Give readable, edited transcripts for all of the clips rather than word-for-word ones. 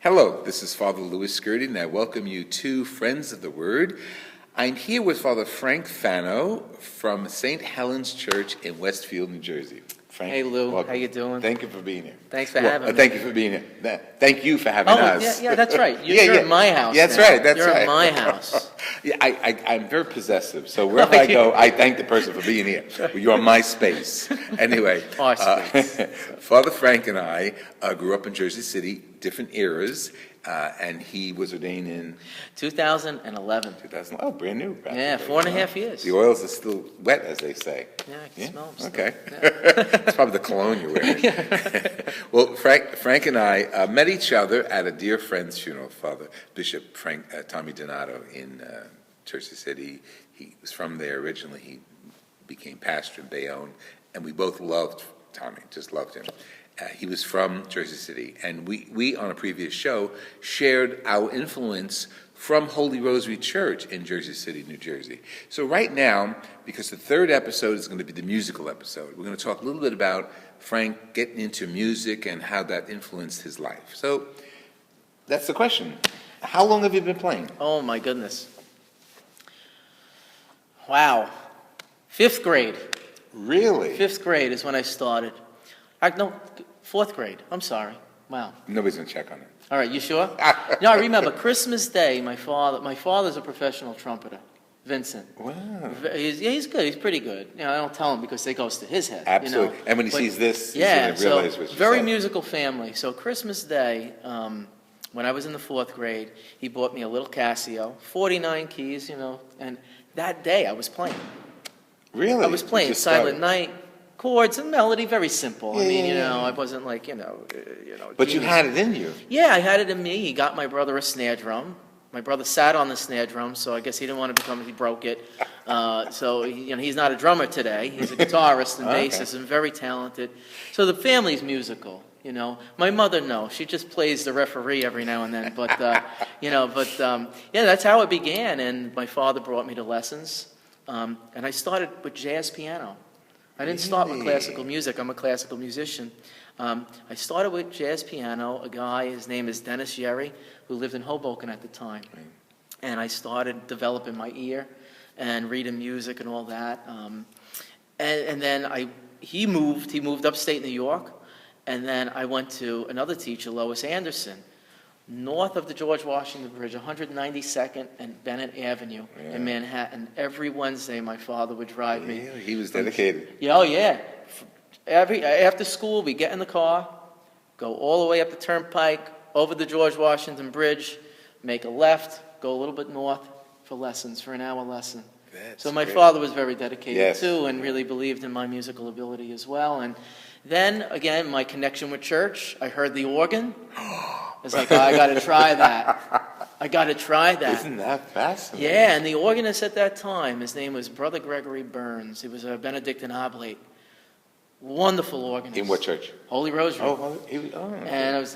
Hello, this is Father Lou Scurti, and I welcome you to Friends of the Word. I'm here with Father Frank Fano from St. Helen's Church in Westfield, New Jersey. Frank, hey Lou, welcome. how you doing? Thank you for being here. Thanks for having me. Thank you for being here. Thank you for having us. Yeah, that's right. You're in my house. That's now. right. That's you're right. in my house. Yeah, I'm very possessive, so wherever I go, I thank the person for being here. You're my space. Anyway, Our space. Father Frank and I grew up in Jersey City, different eras, and he was ordained in 2011. 2000. Oh, brand new. Yeah, 4.5 years. The oils are still wet, as they say. Yeah, I can smell them still. Okay. Yeah. It's probably the cologne you're wearing. Well, Frank and I met each other at a dear friend's funeral, Father Bishop Tommy Donato in Jersey City. He was from there originally. He became pastor in Bayonne, and we both loved Tommy, just loved him. He was from Jersey City, and we on a previous show shared our influence from Holy Rosary Church in Jersey City, New Jersey. So right now, because the third episode is going to be the musical episode, we're going to talk a little bit about Frank getting into music and how that influenced his life. So that's the question. How long have you been playing? Oh my goodness. Wow. 5th grade. Really? 5th grade is when I started. No, 4th grade. I'm sorry. Wow. Nobody's going to check on it. All right, you sure? No, I remember Christmas Day, my father's a professional trumpeter, Vincent. Wow. He's good. He's pretty good. You know, I don't tell him because it goes to his head. Absolutely. You know? And when he sees this, he's yeah, going to realize what you very said. musical family. So Christmas Day, when I was in the 4th grade, he bought me a little Casio, 49 keys, you know, and that day I was playing. Really? I was playing Silent Night, chords and melody, very simple. I mean, I wasn't like, But genius. you had it in you. Yeah, I had it in me. He got my brother a snare drum. My brother sat on the snare drum, so I guess he didn't want to he broke it. So, he's not a drummer today. He's a guitarist and bassist and very talented. So the family's musical, My mother, no. She just plays the referee every now and then. But, that's how it began. And my father brought me to lessons. And I started with jazz piano. I didn't start with classical music. I'm a classical musician. I started with jazz piano. A guy, his name is Dennis Yerry, who lived in Hoboken at the time. And I started developing my ear and reading music and all that. And then he moved upstate New York. And then I went to another teacher, Lois Anderson, north of the George Washington Bridge, 192nd and Bennett Avenue in Manhattan. Every Wednesday, my father would drive me. Yeah, he was dedicated. Oh, yeah. After school, we get in the car, go all the way up the Turnpike, over the George Washington Bridge, make a left, go a little bit north for lessons, for an hour lesson. So my father was very dedicated, too, and really believed in my musical ability as well. And then, again, my connection with church, I heard the organ. It's like, I got to try that. I got to try that. Isn't that fascinating? Yeah, and the organist at that time, his name was Brother Gregory Burns. He was a Benedictine oblate. Wonderful organist. In what church? Holy Rosary. Okay. And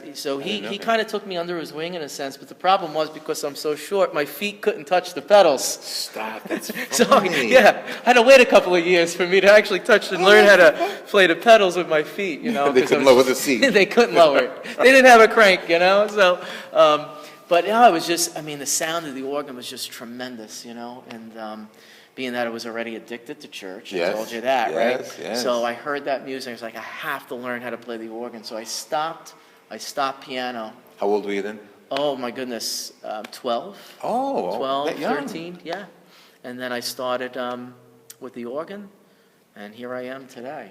he kind of took me under his wing in a sense, but the problem was because I'm so short, my feet couldn't touch the pedals. Stop, that's funny. So, I had to wait a couple of years for me to actually touch and learn how to play the pedals with my feet, They couldn't lower the seat. They couldn't lower it. They didn't have a crank, so... But it was just, the sound of the organ was just tremendous, and being that I was already addicted to church, I told you that, right? Yes. So I heard that music, I was like, I have to learn how to play the organ. So I stopped piano. How old were you then? Oh my goodness, 12. 12, 13, yeah. And then I started with the organ, and here I am today.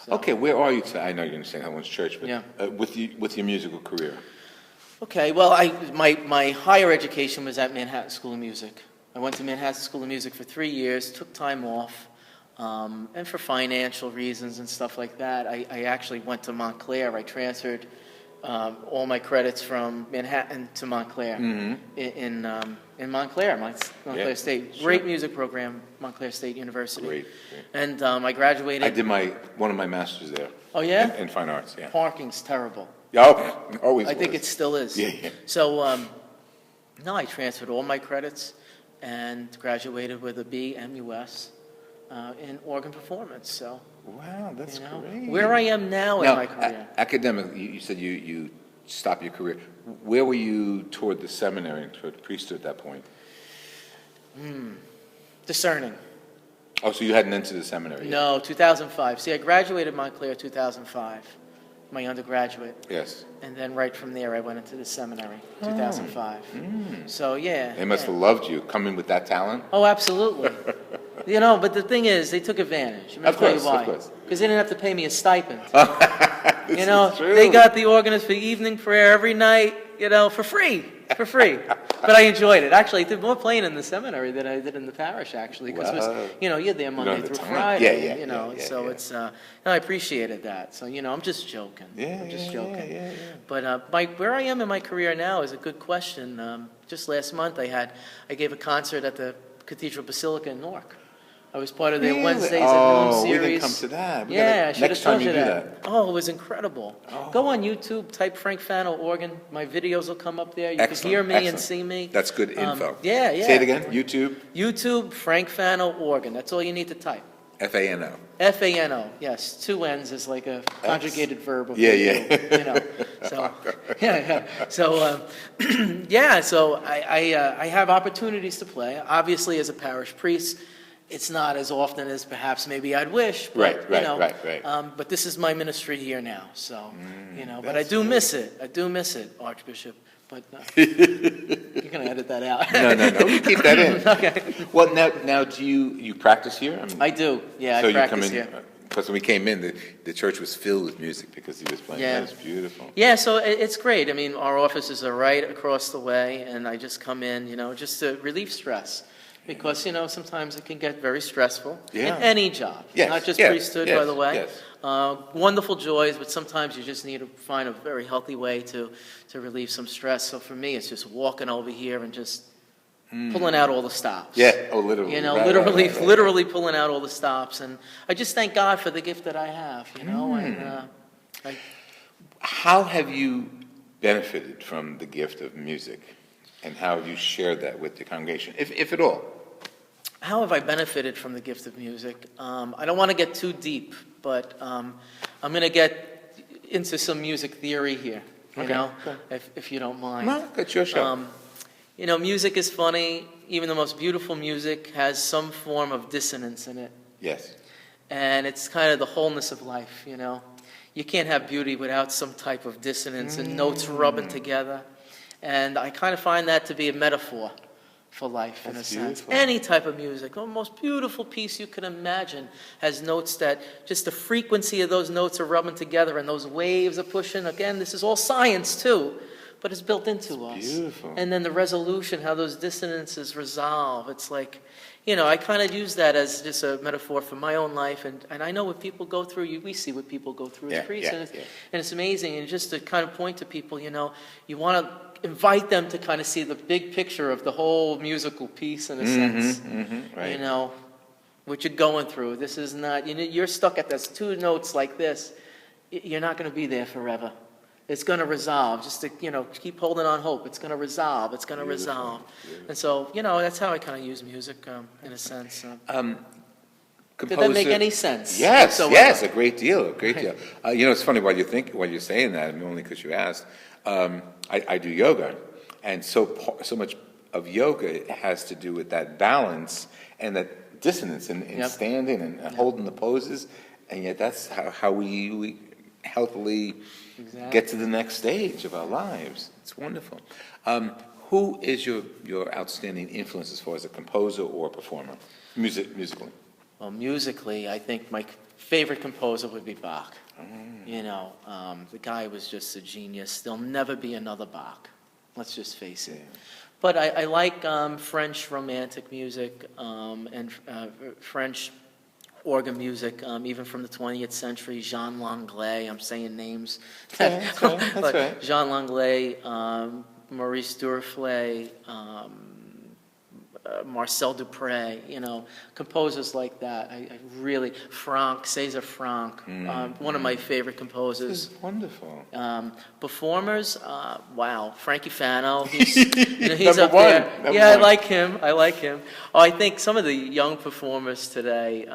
So, Okay, where are you today? I know you're in St. Helen's Church, but with your musical career? Okay, well, my higher education was at Manhattan School of Music. I went to Manhattan School of Music for 3 years, took time off, and for financial reasons and stuff like that, I actually went to Montclair. I transferred all my credits from Manhattan to Montclair in Montclair, Montclair State. Great music program, Montclair State University. Great. And I graduated. I did one of my masters there. Oh, yeah? In fine arts, yeah. Parking's terrible. Oh, always. I think it still is. Yeah. So, I transferred all my credits and graduated with a BMUS in organ performance. So, wow, that's great. where I am now in my career. Academic, you said you stop your career. Where were you toward the seminary and toward the priesthood at that point? Discerning. Oh, so you hadn't entered the seminary yet? No, 2005. See, I graduated Montclair 2005, my undergraduate. Yes. And then right from there, I went into the seminary, 2005. So, yeah. They must have loved you, coming with that talent. Oh, absolutely. But the thing is, they took advantage. Of course, why. of course. Because they didn't have to pay me a stipend. This is true. They got the organist for evening prayer every night, for free. But I enjoyed it. Actually, I did more playing in the seminary than I did in the parish, actually. Because, you're there Monday through Friday. So it's, I appreciated that. So, I'm just joking. I'm just joking. Yeah. But where I am in my career now is a good question. Just last month, I gave a concert at the Cathedral Basilica in Newark. I was part of their Wednesdays at Noon series. We didn't come to that. I should have told you do that. Oh, it was incredible. Go on YouTube, type Frank Fano organ. My videos will come up there. You can hear me and see me. That's good info. Say it again. YouTube, Frank Fano organ. That's all you need to type. Fano. Fano. Yes, 2 N's is like a conjugated verb of So So I have opportunities to play. Obviously, as a parish priest, it's not as often as perhaps maybe I'd wish. But, Right. But this is my ministry here now. So but I do miss it. Archbishop. But you're gonna edit that out. No. You keep that in. Okay. Well, now do you practice here? I do. Yeah, so I practice you come in, here. Because when we came in, the church was filled with music because he was playing. Yeah. That was beautiful. Yeah, so it's great. I mean, our offices are right across the way, and I just come in, just to relieve stress. Because, sometimes it can get very stressful in any job, not just priesthood, by the way. Yes. Wonderful joys, but sometimes you just need to find a very healthy way to relieve some stress. So for me, it's just walking over here and just pulling out all the stops. Yeah, literally. Literally pulling out all the stops. And I just thank God for the gift that I have, And how have you benefited from the gift of music? And how have you shared that with the congregation, if at all? How have I benefited from the gift of music? I don't want to get too deep, but I'm going to get into some music theory here, if you don't mind. No, it's your show. Music is funny. Even the most beautiful music has some form of dissonance in it. Yes. And it's kind of the wholeness of life, You can't have beauty without some type of dissonance and notes rubbing together. And I kind of find that to be a metaphor for life, in a sense. Beautiful. Any type of music, the most beautiful piece you can imagine has notes that just the frequency of those notes are rubbing together and those waves are pushing. Again, this is all science too, but it's built into us. Beautiful. And then the resolution, how those dissonances resolve. It's like, I kind of use that as just a metaphor for my own life. And I know what people go through. We see what people go through as priests. And it's amazing. And just to kind of point to people, you want to invite them to kind of see the big picture of the whole musical piece in a sense. Right. What you're going through. This is not, you're stuck at those 2 notes like this. You're not going to be there forever. It's going to resolve. Just to, keep holding on hope. It's going to resolve. It's going to resolve. Beautiful. And so, that's how I kind of use music in a sense. Did that make any sense? Yes, a great deal. It's funny while you're saying that, only because you asked. I do yoga, and so much of yoga has to do with that balance and that dissonance in standing and holding the poses, and yet that's how we healthily get to the next stage of our lives. It's wonderful. Who is your outstanding influence as far as a composer or a performer, musically? Well, musically, I think my favorite composer would be Bach. The guy was just a genius. There'll never be another Bach. Let's just face it. But I like French romantic music and French organ music, even from the 20th century. Jean Langlais, I'm saying names. That's right. Jean Langlais, Maurice Duruflé, Marcel Dupré, composers like that. I really, César Franck, one of my favorite composers. This is wonderful. Performers, wow, Frankie Fano, he's up one. there. Number I one. like him. Oh, I think some of the young performers today,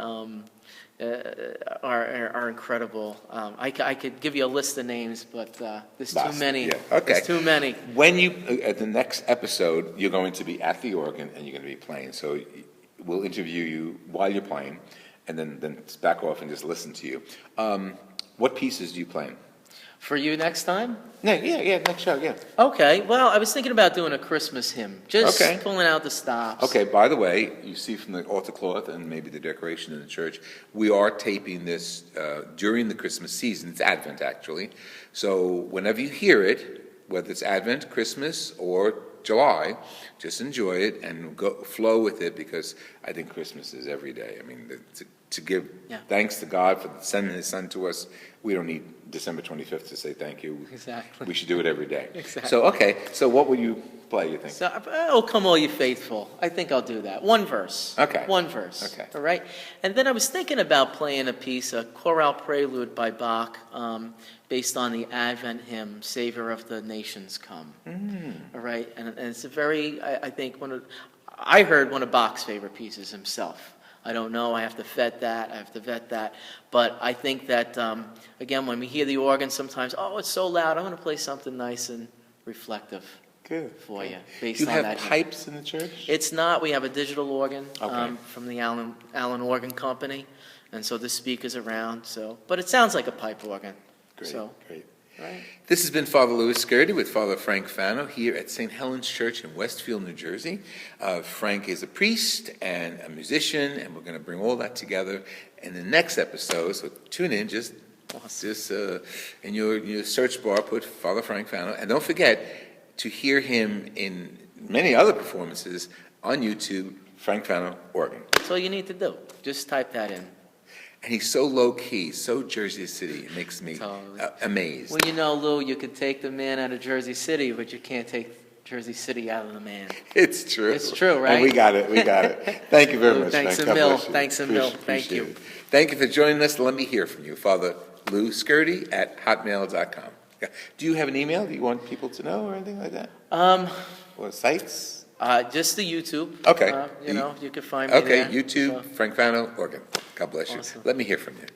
are incredible. I could give you a list of names, but there's too many. Yeah. Okay. There's too many. When you, at the next episode, you're going to be at the organ and you're going to be playing. So we'll interview you while you're playing, and then back off and just listen to you. What pieces do you play? For you next time? No, yeah, next show, yeah. Okay, well, I was thinking about doing a Christmas hymn, just Okay. pulling out the stops. Okay, by the way, you see from the altar cloth and maybe the decoration in the church, we are taping this during the Christmas season. It's Advent, actually. So whenever you hear it, whether it's Advent, Christmas, or July, just enjoy it and flow with it, because I think Christmas is every day. I mean, to give thanks to God for sending His Son to us, we don't need December 25th to say thank you. Exactly. We should do it every day. Exactly. So, okay, so what will you play, you think? So, oh, come all you faithful. I think I'll do that. One verse. Okay. One verse. Okay. All right? And then I was thinking about playing a piece, a chorale prelude by Bach, based on the Advent hymn, Savior of the Nations Come. All right? And it's a very, I think, I heard one of Bach's favorite pieces himself. I don't know. I have to vet that. But I think that, again, when we hear the organ sometimes, oh, it's so loud, I'm going to play something nice and reflective for you. Based Do you on have that pipes in the church? It's not. We have a digital organ Okay. from the Allen Organ Company. And so the speaker's around. But it sounds like a pipe organ. Great. Right. This has been Father Lou Scurti with Father Frank Fano here at St. Helen's Church in Westfield, New Jersey. Frank is a priest and a musician, and we're going to bring all that together in the next episode. So tune in, just in your search bar, put Father Frank Fano. And don't forget to hear him in many other performances on YouTube, Frank Fano Organ. That's all you need to do. Just type that in. And he's so low-key, so Jersey City, it makes me amazed. Well, you know, Lou, you could take the man out of Jersey City, but you can't take Jersey City out of the man. It's true. It's true, right? And we got it. Thank you very much, Thanks Frank. a mil. God bless you. Thanks a mil. Thank you. Appreciate it. Thank you for joining us. Let me hear from you. Father Lou Scurti at hotmail.com. Yeah. Do you have an email? Do you want people to know or anything like that? Or sites? Just the YouTube. Okay. You can find me there. Okay, YouTube, So. Frank Fano Organ. God bless you. Awesome. Let me hear from you.